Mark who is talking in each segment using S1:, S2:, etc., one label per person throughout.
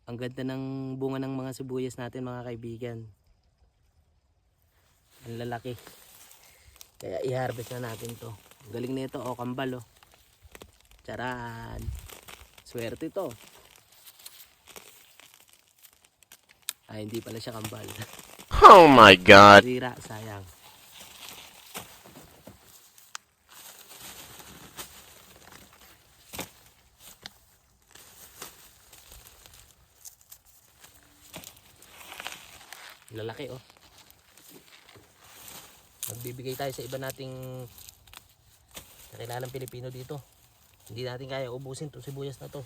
S1: Ang ganda ng bunga ng mga sibuyas natin mga kaibigan. Ang lalaki. Kaya i-harvest na natin to. Ang galing nito, oh, kambal oh. Charan. Swerte to. Ay, hindi pala siya kambal.
S2: Oh my God.
S1: Sira, sayang. Lalaki oh. Magbibigay tayo sa iba nating nakilalang Pilipino dito. Hindi natin kaya ubusin to sibuyas na to.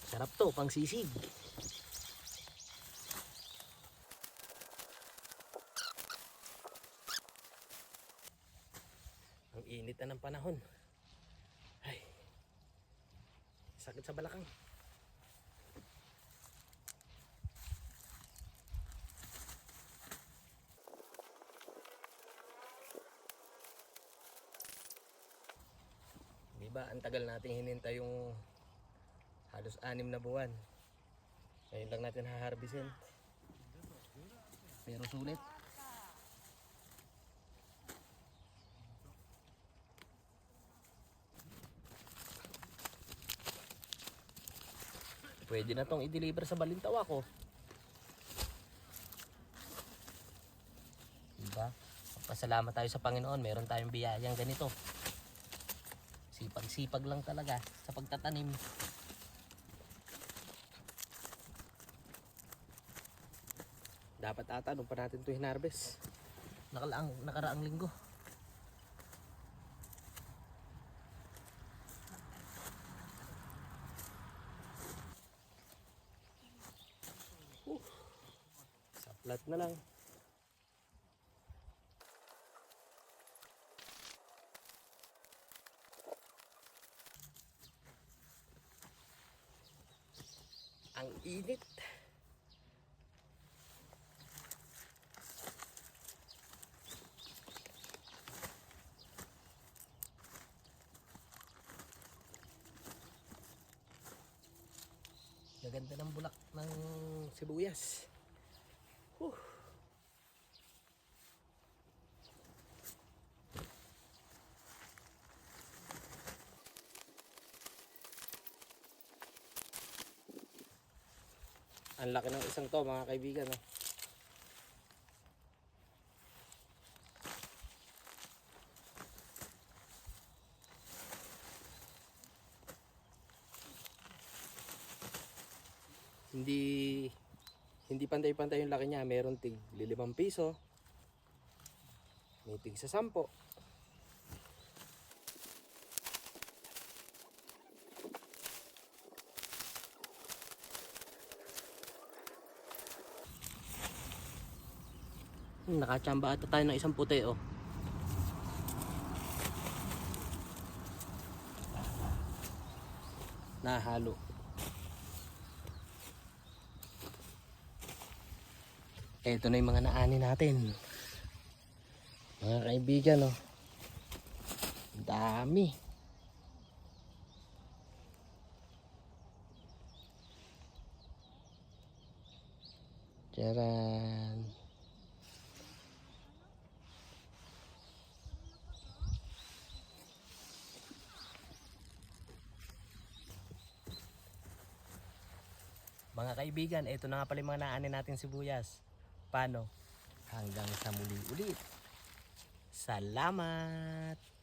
S1: Sarap to, pang sisig. Ang init na ng panahon. Ay, sakit sa balakang. Diba, ang tagal nating hinintay yung halos 6 na buwan. Ngayon lang natin haharbisin. Pero sulit. Pwede na tong i-deliver sa Balintawak ko. Diba? Pasalamat tayo sa Panginoon. Meron tayong biyayang ganito. Sipag-sipag lang talaga sa pagtatanim. Dapat ata nung pa natin ito hinarvest. Nakaraang linggo. Saplat na lang. Ang init. Maganda ng bulak ng sibuyas. Ang laki ng isang to mga kaibigan. Oh. Hindi pantay-pantay yung laki niya. Meron tig 5 piso. May tig sa 10. Nakachamba ata tayo ng isang puti oh. Nahalo. Ito na yung mga naani natin. Mga kaibigan oh. Dami. Charan. Mga kaibigan, ito na nga pala yung mga naani natin sibuyas. Paano? Hanggang sa muli ulit. Salamat!